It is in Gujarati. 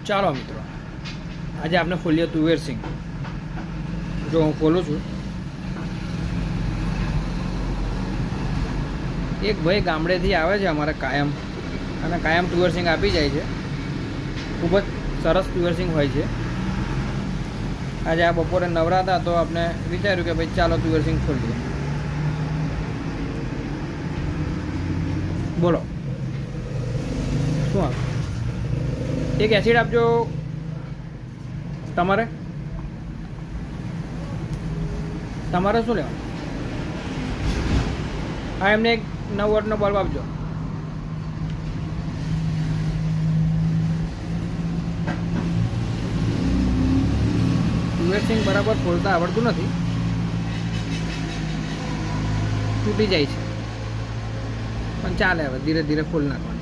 ચાલો મિત્રો, આજે આપણે ખોલીએ તુવેર સિંગ. જો હું ખોલું છું, એક ભાઈ ગામડેથી આવે છે અમારે કાયમ, અને કાયમ તુવેર સિંગ આપી જાય છે. ખૂબ જ સરસ તુવેર સિંગ હોય છે. આજે આ બપોરે નવરા હતા તો આપણે વિચાર્યું કે ભાઈ ચાલો તુવેર સિંગ ખોલીએ. બોલો શું આવે? એક એસિડ આપજો તમારે શું લેવાનું? હા, એમને એક 9 વોટનો બલ્બ આપજો. તુવેર સિંગ બરાબર ખોલતા આવડતું નથી, તૂટી જાય છે, પણ ચાલે, હવે ધીરે ધીરે ખોલ નાખવાનું.